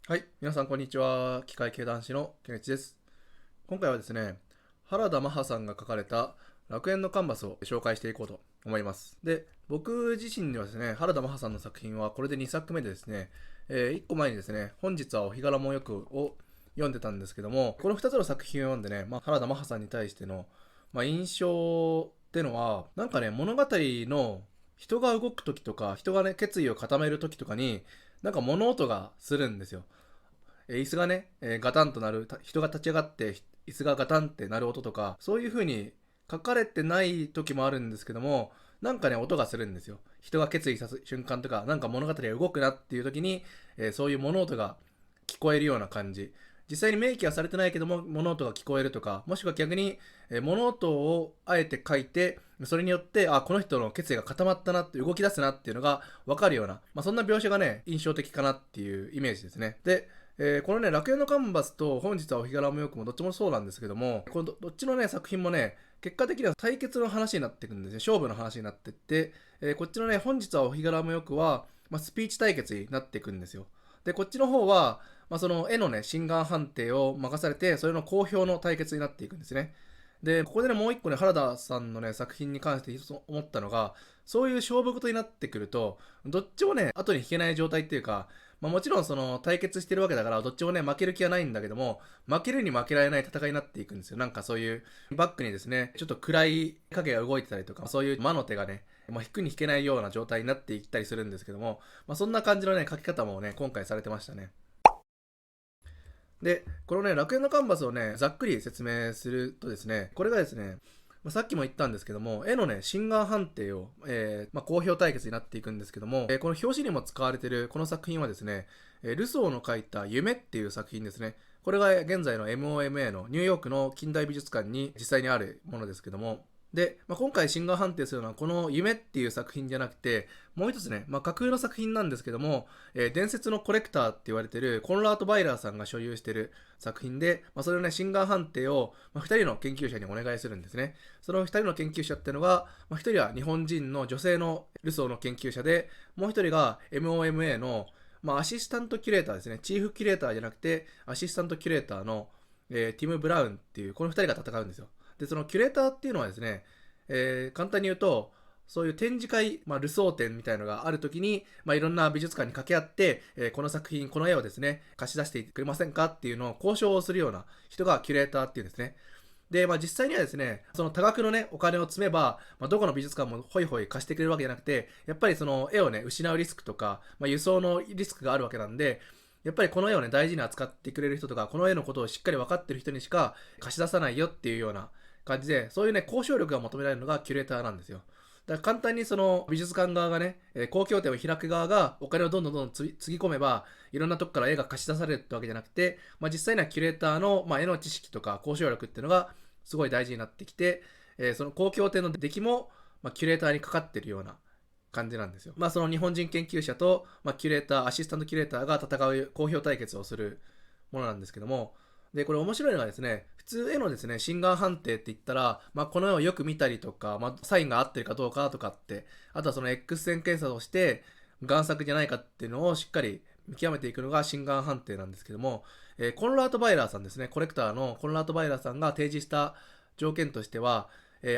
はい、皆さんこんにちは。機械系男子のケンイチです。今回はですね、原田マハさんが書かれた楽園のカンバスを紹介していこうと思います。で、僕自身にはですね、原田マハさんの作品はこれで2作目でですね、1個前にですね、本日はお日柄もよくを読んでたんですけども、この2つの作品を読んでね、原田マハさんに対しての、印象ってのは、なんかね、物語の人が動く時とか、人がね、決意を固める時とかに、なんか物音がするんですよ。椅子がね、ガタンとなる、人が立ち上がって椅子がガタンってなる音とか、そういう風に書かれてない時もあるんですけども、なんかね、音がするんですよ。人が決意さす瞬間とか、なんか物語が動くなっていう時に、そういう物音が聞こえるような感じ。実際に明記はされてないけども、物音が聞こえるとか、もしくは逆に、物音をあえて書いて、それによって、あ、この人の決意が固まったなって、動き出すなっていうのが分かるような、そんな描写がね、印象的かなっていうイメージですね。で、このね、楽園のカンバスと本日はお日柄もよくもどっちもそうなんですけども、このどっちのね、作品もね、結果的には対決の話になっていくんですね。勝負の話になっていって、こっちのね、本日はお日柄もよくは、スピーチ対決になっていくんですよ。で、こっちの方は、その絵のね、心眼判定を任されて、それの好評の対決になっていくんですね。で、ここでね、もう一個ね、原田さんのね、作品に関して一つ思ったのが、そういう勝負事になってくると、どっちもね、後に引けない状態っていうか、もちろんその対決してるわけだから、どっちもね、負ける気はないんだけども、負けるに負けられない戦いになっていくんですよ。なんかそういう、バックにですね、ちょっと暗い影が動いてたりとか、そういう魔の手がね、引くに引けないような状態になっていったりするんですけども、そんな感じのね、書き方もね、今回されてましたね。で、このね、楽園のカンバスをね、ざっくり説明するとですね、これがですね、さっきも言ったんですけども、絵のね、心眼判定を、好評対決になっていくんですけども、この表紙にも使われているこの作品はですね、ルソーの書いた夢っていう作品ですね。これが現在の MOMA のニューヨークの近代美術館に実際にあるものですけども、で、今回シンガー判定するのはこの夢っていう作品じゃなくて、もう一つね、架空の作品なんですけども、伝説のコレクターって言われてるコンラート・バイラーさんが所有している作品で、それをね、シンガー判定を、2人の研究者にお願いするんですね。その2人の研究者っていうのが、1人は日本人の女性のルソーの研究者で、もう1人が MOMA の、アシスタントキュレーターですね。チーフキュレーターじゃなくて、アシスタントキュレーターの、ティム・ブラウンっていう、この2人が戦うんですよ。で、そのキュレーターっていうのはですね、簡単に言うと、そういう展示会、ルソー展みたいのがあるときに、いろんな美術館に掛け合って、この作品、この絵をですね、貸し出してくれませんかっていうのを交渉をするような人がキュレーターっていうんですね。で、実際にはですね、その多額のね、お金を積めば、どこの美術館もホイホイ貸してくれるわけじゃなくて、やっぱりその絵をね、失うリスクとか、輸送のリスクがあるわけなんで、やっぱりこの絵をね、大事に扱ってくれる人とか、この絵のことをしっかり分かってる人にしか貸し出さないよっていうような感じで、そういうね、交渉力が求められるのがキュレーターなんですよ。だから簡単にその美術館側がね、公共展を開く側がお金をどんどんつぎ込めば、いろんなとこから絵が貸し出されるってわけじゃなくて、実際にはキュレーターの、絵の知識とか交渉力っていうのがすごい大事になってきて、その公共展の出来も、キュレーターにかかってるような感じなんですよ。その日本人研究者と、キュレーター、アシスタントキュレーターが戦う公表対決をするものなんですけども、で、これ面白いのがですね、普通絵のですね、心眼判定って言ったら、この絵をよく見たりとか、サインが合ってるかどうかとかって、あとはその X 線検査をして、贋作じゃないかっていうのをしっかり見極めていくのが心眼判定なんですけども、コンラート・バイラーさんですね、コレクターのコンラート・バイラーさんが提示した条件としては、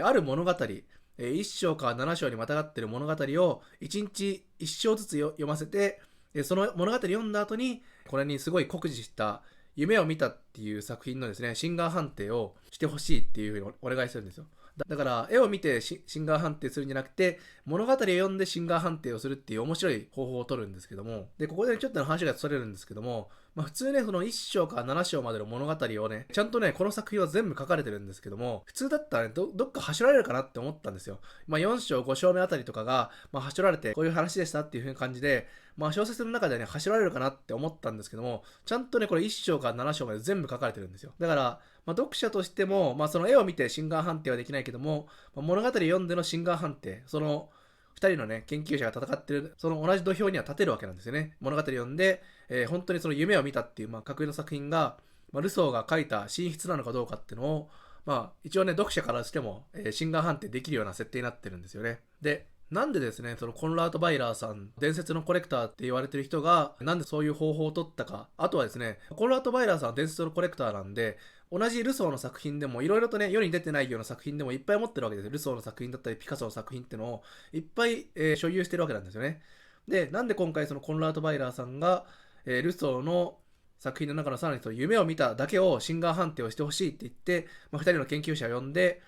ある物語、1章から7章にまたがっている物語を1日1章ずつ読ませて、その物語読んだ後に、これにすごい酷似した夢を見たっていう作品のですね、シンガー判定をしてほしいっていうふうにお願いするんですよ。だから絵を見てシンガー判定するんじゃなくて、物語を読んでシンガー判定をするっていう面白い方法を取るんですけども、でここでちょっとの話がそれるんですけども、普通ね、その1章から7章までの物語をね、ちゃんとね、この作品は全部書かれてるんですけども、普通だったらね、どっか走られるかなって思ったんですよ。4章、5章目あたりとかが、走られて、こういう話でしたっていう風な感じで、小説の中でね、走られるかなって思ったんですけども、ちゃんとね、これ1章から7章まで全部書かれてるんですよ。だから、読者としても、その絵を見て心眼判定はできないけども、物語読んでの心眼判定、その2人のね、研究者が戦ってる、その同じ土俵には立てるわけなんですよね。物語読んで、本当にその夢を見たっていう、架空の作品が、ルソーが書いた真筆なのかどうかっていうのを、一応ね、読者からしても、心眼判定できるような設定になってるんですよね。で、なんでですね、そのコンラート・バイラーさん、伝説のコレクターって言われてる人が、なんでそういう方法を取ったか。あとはですね、コンラート・バイラーさんは伝説のコレクターなんで、同じルソーの作品でもいろいろとね、世に出てないような作品でもいっぱい持ってるわけですよ。ルソーの作品だったり、ピカソの作品ってのをいっぱい、所有してるわけなんですよね。で、なんで今回そのコンラート・バイラーさんが、ルソーの作品の中のさらにその夢を見ただけをシンガー判定をしてほしいって言って、2人の研究者を呼んで、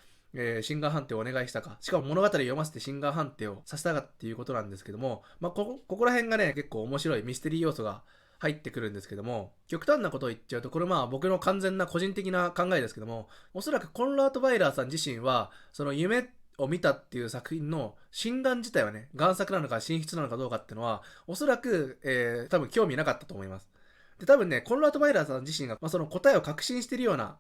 シンガー判定をお願いしたか。しかも物語を読ませてシンガー判定をさせたかっていうことなんですけども、ここら辺がね、結構面白いミステリー要素が入ってくるんですけども、極端なことを言っちゃうと、これ僕の完全な個人的な考えですけども、おそらくコンラート・バイラーさん自身は、その夢を見たっていう作品の診断自体はね、贋作なのか真筆なのかどうかっていうのは、おそらく、多分興味なかったと思います。で、多分ね、コンラート・バイラーさん自身が、その答えを確信してるような、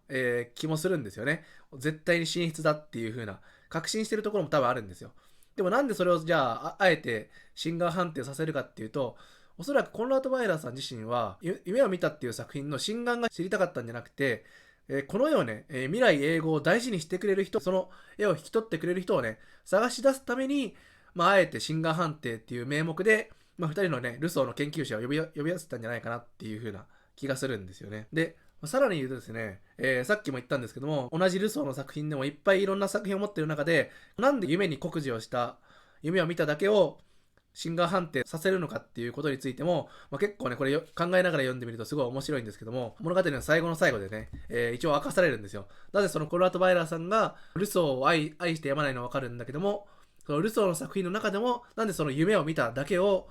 気もするんですよね。絶対に真筆だっていう風な、確信してるところも多分あるんですよ。でもなんでそれをじゃあ、あえてシンガー判定させるかっていうと、おそらくコンラート・バイラーさん自身は、夢を見たっていう作品の真贋が知りたかったんじゃなくて、この絵をね、未来永劫を大事にしてくれる人、その絵を引き取ってくれる人をね、探し出すために、あえてシンガー判定っていう名目で、2人のね、ルソーの研究者を呼び寄せたんじゃないかなっていう風な気がするんですよね。で、さらに言うとですね、さっきも言ったんですけども、同じルソーの作品でもいっぱいいろんな作品を持ってる中で、なんで夢に酷似をした夢を見ただけをシンガー判定させるのかっていうことについても、結構ね、これ考えながら読んでみるとすごい面白いんですけども、物語の最後の最後でね、一応明かされるんですよ。なぜそのコンラート・バイラーさんがルソーを愛してやまないのはわかるんだけども、そのルソーの作品の中でも、なんでその夢を見ただけを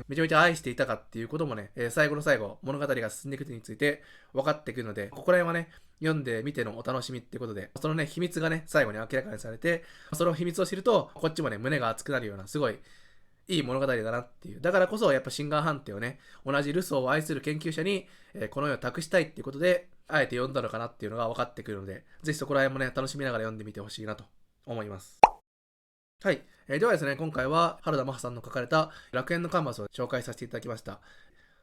めちゃめちゃ愛していたかっていうこともね、最後の最後、物語が進んでいくについて分かってくるので、ここら辺はね、読んでみてのお楽しみっていうことで、そのね、秘密がね、最後に明らかにされて、その秘密を知ると、こっちもね、胸が熱くなるような、すごいいい物語だなっていう。だからこそ、やっぱシンガー判定をね、同じルソーを愛する研究者に、この世を託したいっていうことで、あえて読んだのかなっていうのが分かってくるので、ぜひそこら辺もね、楽しみながら読んでみてほしいなと思います。はい。ではですね、今回は原田真帆さんの書かれた楽園のカンバスを紹介させていただきました。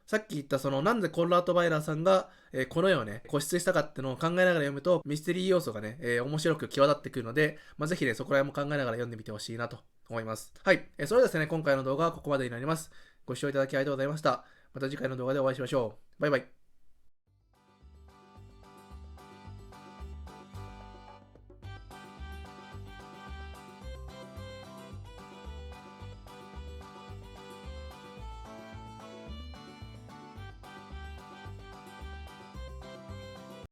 さっき言ったなんでコンラート・バイラーさんが、この絵をね、固執したかっていうのを考えながら読むと、ミステリー要素がね、面白く際立ってくるので、ぜひね、そこら辺も考えながら読んでみてほしいなと思います。はい。それではですね、今回の動画はここまでになります。ご視聴いただきありがとうございました。また次回の動画でお会いしましょう。バイバイ。